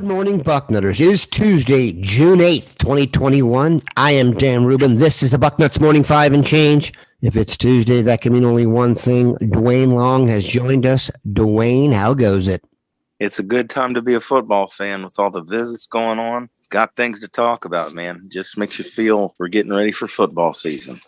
Good morning, Bucknutters. It is Tuesday, June 8th, 2021. I am Dan Rubin. This is the Bucknuts Morning 5 and Change. If it's Tuesday, that can mean only one thing. Duane Long has joined us. Duane, how goes it? It's a good time to be a football fan with all the visits going on. Got things to talk about, man. Just makes you feel we're getting ready for football season.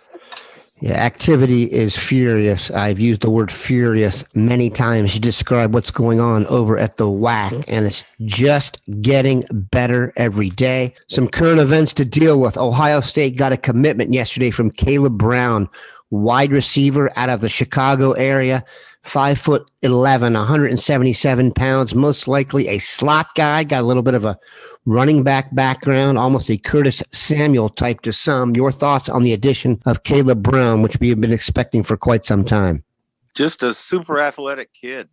Yeah, activity is furious. I've used the word furious many times to describe what's going on over at the WAC, and it's just getting better every day. Some current events to deal with. Ohio State got a commitment yesterday from Kaleb Brown, wide receiver out of the Chicago area, 5'11", 177 pounds, most likely a slot guy, got a little bit of a running back background, almost a Curtis Samuel type to some. Your thoughts on the addition of Kaleb Brown, which we have been expecting for quite some time? Just a super athletic kid,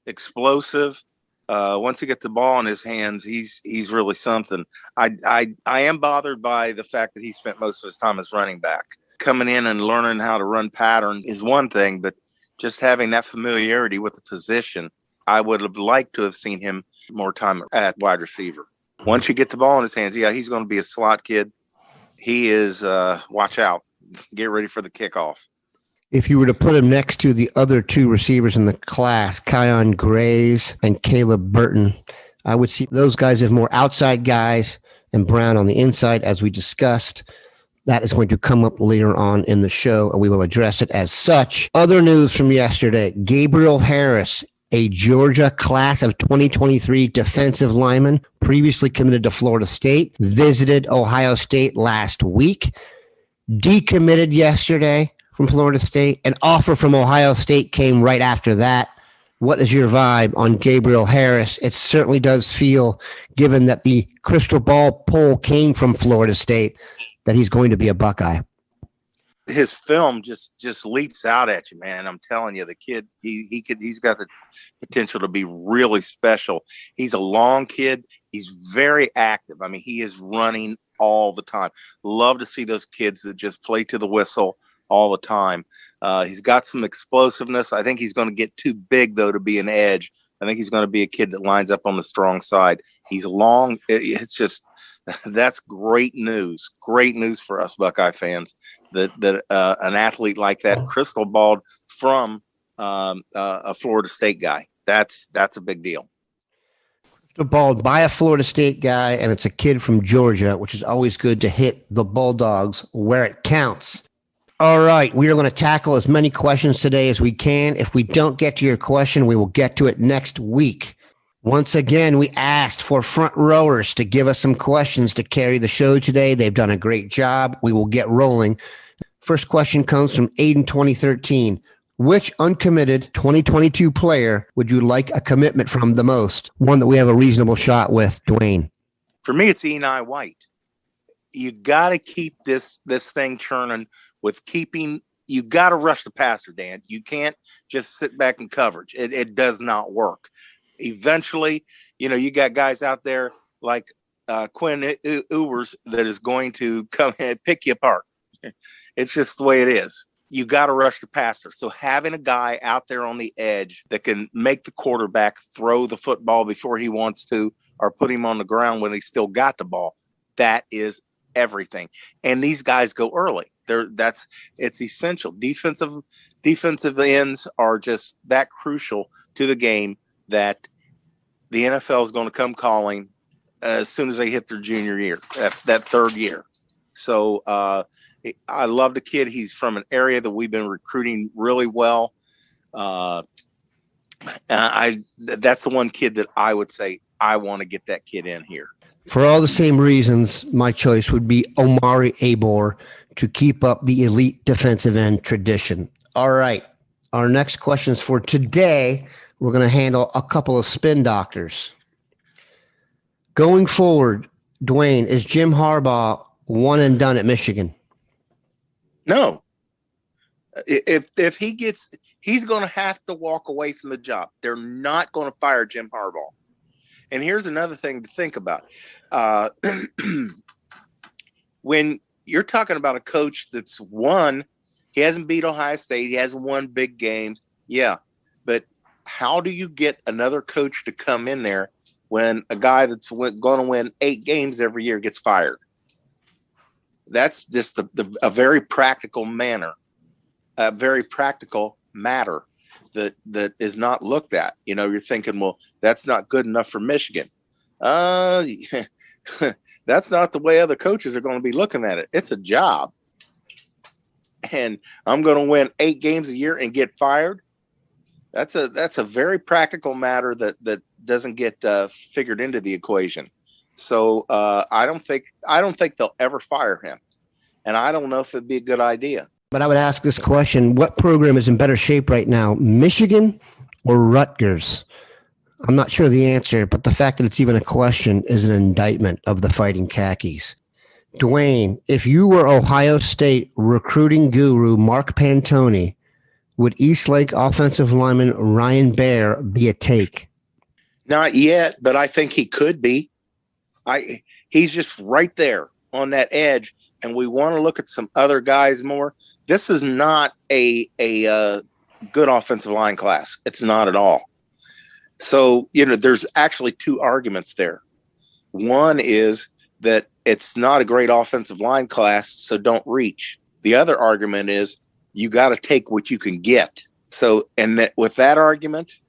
explosive. Once he gets the ball in his hands, he's really something. I am bothered by the fact that he spent most of his time as running back. Coming in and learning how to run patterns is one thing, but just having that familiarity with the position, I would have liked to have seen him more time at wide receiver. Once you get the ball in his hands, yeah, he's going to be a slot kid. He is, watch out. Get ready for the kickoff. If you were to put him next to the other two receivers in the class, Kyon Grays and Caleb Burton, I would see those guys as more outside guys and Brown on the inside, as we discussed. That is going to come up later on in the show, and we will address it as such. Other news from yesterday, Gabriel Harris, a Georgia class of 2023 defensive lineman, previously committed to Florida State, visited Ohio State last week, decommitted yesterday from Florida State. An offer from Ohio State came right after that. What is your vibe on Gabriel Harris? It certainly does feel, given that the crystal ball poll came from Florida State, that he's going to be a Buckeye. His film just leaps out at you, man. I'm telling you, the kid, he's got the potential to be really special. He's a long kid. He's very active. I mean, he is running all the time. Love to see those kids that just play to the whistle all the time. He's got some explosiveness. I think he's going to get too big, though, to be an edge. I think he's going to be a kid that lines up on the strong side. He's long. It's just, that's great news. Great news for us Buckeye fans that an athlete like that crystal balled from a Florida State guy. That's a big deal. Crystal balled by a Florida State guy, and it's a kid from Georgia, which is always good to hit the Bulldogs where it counts. All right, we are going to tackle as many questions today as we can. If we don't get to your question, we will get to it next week. Once again, we asked for front rowers to give us some questions to carry the show today. They've done a great job. We will get rolling. First question comes from Aiden 2013. Which uncommitted 2022 player would you like a commitment from the most? One that we have a reasonable shot with, Duane. For me, it's Eni White. You got to keep this thing churning with keeping. You got to rush the passer, Dan. You can't just sit back in coverage. It does not work. Eventually, you got guys out there like Quinn Ewers that is going to come and pick you apart. It's just the way it is. You got to rush the passer. So having a guy out there on the edge that can make the quarterback throw the football before he wants to, or put him on the ground when he's still got the ball, that is everything. And these guys go early. It's essential. Defensive ends are just that crucial to the game that the NFL is going to come calling as soon as they hit their junior year, that third year. So I love the kid. He's from an area that we've been recruiting really well. That's the one kid that I would say I want to get that kid in here. For all the same reasons, my choice would be Omari Abor to keep up the elite defensive end tradition. All right. Our next questions for today, we're going to handle a couple of spin doctors. Going forward, Duane, is Jim Harbaugh one and done at Michigan? No. If he gets, he's going to have to walk away from the job. They're not going to fire Jim Harbaugh. And here's another thing to think about. When you're talking about a coach that's won, he hasn't beat Ohio State, he hasn't won big games. Yeah. But how do you get another coach to come in there when a guy that's going to win 8 games every year gets fired? That's just a very practical manner, a very practical matter that is not looked at. You know, you're thinking, well, that's not good enough for Michigan. That's not the way other coaches are going to be looking at it. It's a job. And I'm going to win 8 games a year and get fired. That's a very practical matter that doesn't get figured into the equation. So I don't think they'll ever fire him, and I don't know if it'd be a good idea. But I would ask this question: what program is in better shape right now, Michigan or Rutgers? I'm not sure the answer, but the fact that it's even a question is an indictment of the Fighting Khakis. Duane, if you were Ohio State recruiting guru Mark Pantoni, would Eastlake offensive lineman Ryan Baer be a take? Not yet, but I think he could be. He's just right there on that edge, and we want to look at some other guys more. This is not a good offensive line class. It's not at all. So, you know, there's actually 2 arguments there. One is that it's not a great offensive line class, so don't reach. The other argument is you got to take what you can get. So, and with that argument,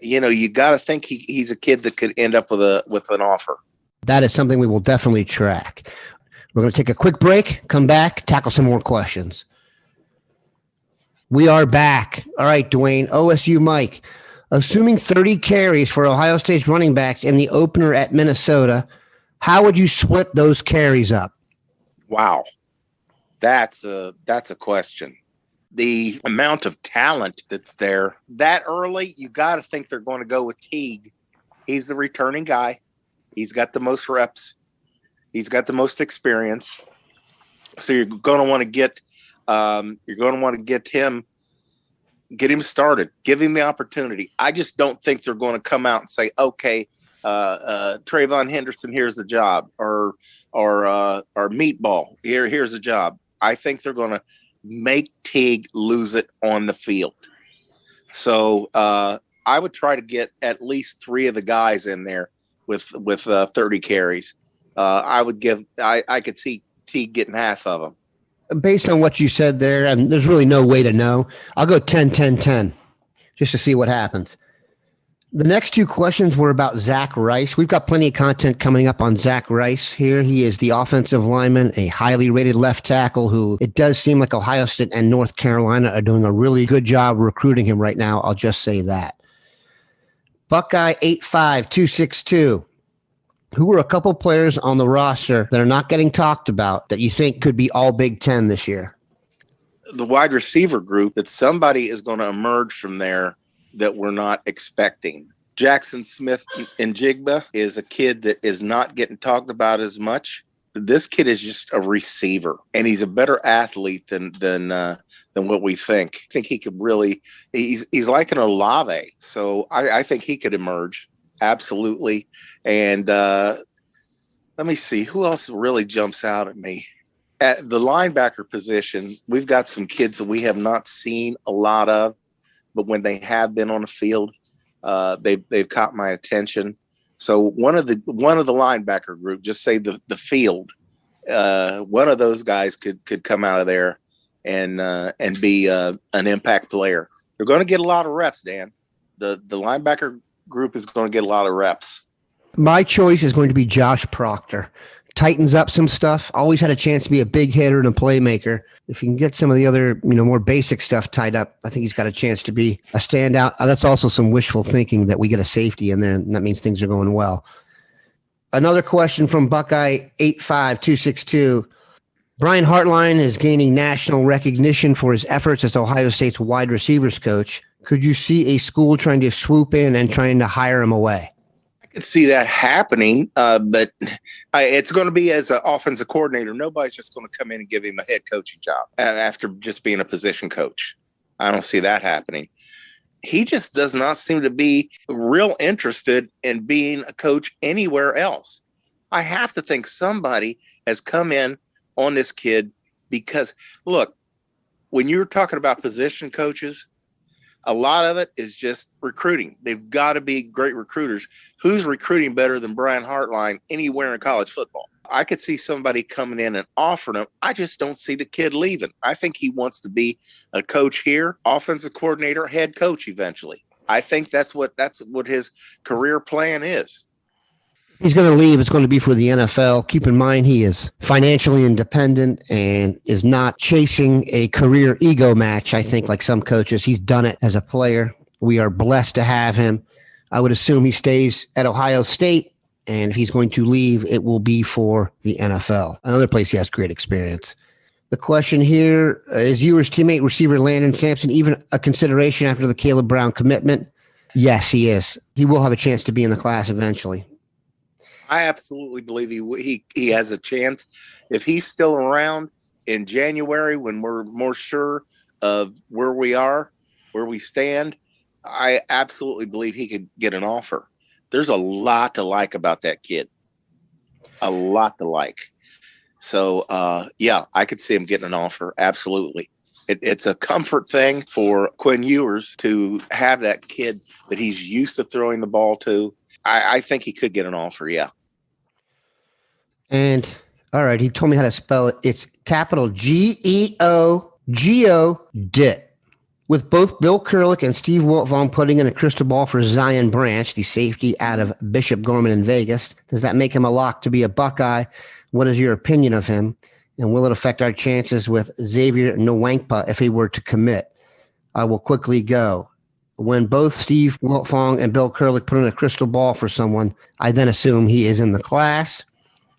you know, you got to think he's a kid that could end up with an offer. That is something we will definitely track. We're going to take a quick break, come back, tackle some more questions. We are back. All right, Duane, OSU Mike. Assuming 30 carries for Ohio State's running backs in the opener at Minnesota, how would you split those carries up? Wow. That's a question. The amount of talent that's there that early, you got to think they're going to go with Teague. He's the returning guy. He's got the most reps. He's got the most experience. So you're going to want to get get him started, give him the opportunity. I just don't think they're going to come out and say, okay, Trayvon Henderson, here's the job, or Meatball, here's the job. I think they're going to make Teague lose it on the field. So I would try to get at least 3 of the guys in there with 30 carries. I could see Teague getting half of them. Based on what you said there, and there's really no way to know, I'll go 10-10-10 just to see what happens. The next 2 questions were about Zach Rice. We've got plenty of content coming up on Zach Rice here. He is the offensive lineman, a highly rated left tackle who it does seem like Ohio State and North Carolina are doing a really good job recruiting him right now. I'll just say that. Buckeye 85262. Who are a couple players on the roster that are not getting talked about that you think could be all Big Ten this year? The wide receiver group, that somebody is going to emerge from there that we're not expecting. Jackson Smith and Jigba is a kid that is not getting talked about as much. This kid is just a receiver, and he's a better athlete than what we think. I think he could really. He's like an Olave, so I think he could emerge. Absolutely. And let me see who else really jumps out at me. At the linebacker position, we've got some kids that we have not seen a lot of, but when they have been on the field, they've caught my attention. So one of the linebacker group, just say the field, one of those guys could come out of there and be an impact player. They're going to get a lot of reps, Dan. The linebacker group is going to get a lot of reps. My choice is going to be Josh Proctor. Tightens up some stuff. Always had a chance to be a big hitter and a playmaker. If you can get some of the other, more basic stuff tied up, I think he's got a chance to be a standout. That's also some wishful thinking that we get a safety in there, and that means things are going well. Another question from Buckeye 85262. Brian Hartline is gaining national recognition for his efforts as Ohio State's wide receivers coach. Could you see a school trying to swoop in and trying to hire him away? I could see that happening, but it's going to be as an offensive coordinator. Nobody's just going to come in and give him a head coaching job after just being a position coach. I don't see that happening. He just does not seem to be real interested in being a coach anywhere else. I have to think somebody has come in on this kid because, look, when you're talking about position coaches, A lot of it is just recruiting. They've got to be great recruiters. Who's recruiting better than Brian Hartline anywhere in college football? I could see somebody coming in and offering him. I just don't see the kid leaving. I think he wants to be a coach here, offensive coordinator, head coach eventually. I think that's what his career plan is. He's going to leave. It's going to be for the NFL. Keep in mind, he is financially independent and is not chasing a career ego match. I think like some coaches, he's done it as a player. We are blessed to have him. I would assume he stays at Ohio State. And if he's going to leave, it will be for the NFL. Another place he has great experience. The question here is Ewer's teammate receiver Landon Sampson even a consideration after the Kaleb Brown commitment? Yes, he is. He will have a chance to be in the class eventually. I absolutely believe he has a chance. If he's still around in January when we're more sure of where we are, where we stand, I absolutely believe he could get an offer. There's a lot to like about that kid. A lot to like. So, I could see him getting an offer. Absolutely. It's a comfort thing for Quinn Ewers to have that kid that he's used to throwing the ball to. I think he could get an offer, yeah. And, all right, he told me how to spell it. It's capital G-E-O-G-O, DIT. With both Bill Kurlick and Steve Wiltfong putting in a crystal ball for Zion Branch, the safety out of Bishop Gorman in Vegas, does that make him a lock to be a Buckeye? What is your opinion of him? And will it affect our chances with Xavier Nwankpa if he were to commit? I will quickly go. When both Steve Wiltfong and Bill Kurlick put in a crystal ball for someone, I then assume he is in the class.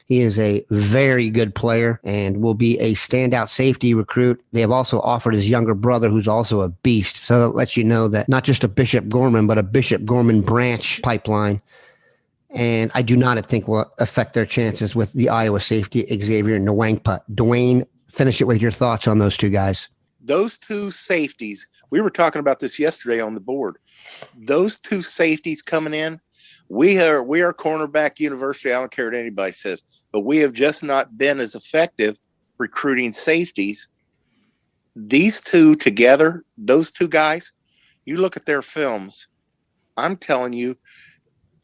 He is a very good player and will be a standout safety recruit. They have also offered his younger brother, who's also a beast. So that lets you know that not just a Bishop Gorman, but a Bishop Gorman Branch pipeline. And I do not think will affect their chances with the Iowa safety, Xavier Nwankpa. Duane, finish it with your thoughts on those two guys. Those two safeties, we were talking about this yesterday on the board. Those two safeties coming in, we are cornerback university. I don't care what anybody says, but we have just not been as effective recruiting safeties. These two together, those two guys, you look at their films, I'm telling you,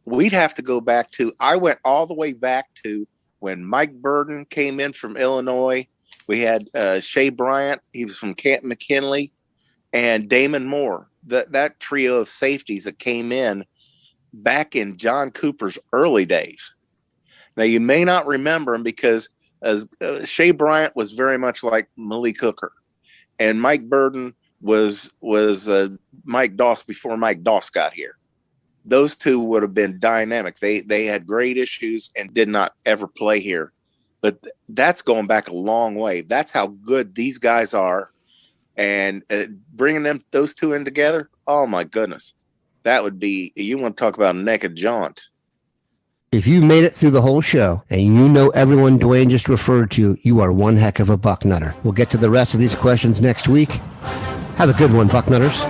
we'd have to go back to, I went all the way back to when Mike Burden came in from Illinois. We had Shea Bryant. He was from Canton McKinley, and Damon Moore. That trio of safeties that came in back in John Cooper's early days. Now, you may not remember him because Shea Bryant was very much like Malik Hooker, and Mike Burden was Mike Doss before Mike Doss got here. Those two would have been dynamic. They had great issues and did not ever play here. But that's going back a long way. That's how good these guys are. And bringing those two in together, oh, my goodness. That would be, you want to talk about a naked jaunt. If you made it through the whole show and you know everyone Duane just referred to, you are one heck of a Bucknutter. We'll get to the rest of these questions next week. Have a good one, Bucknutters.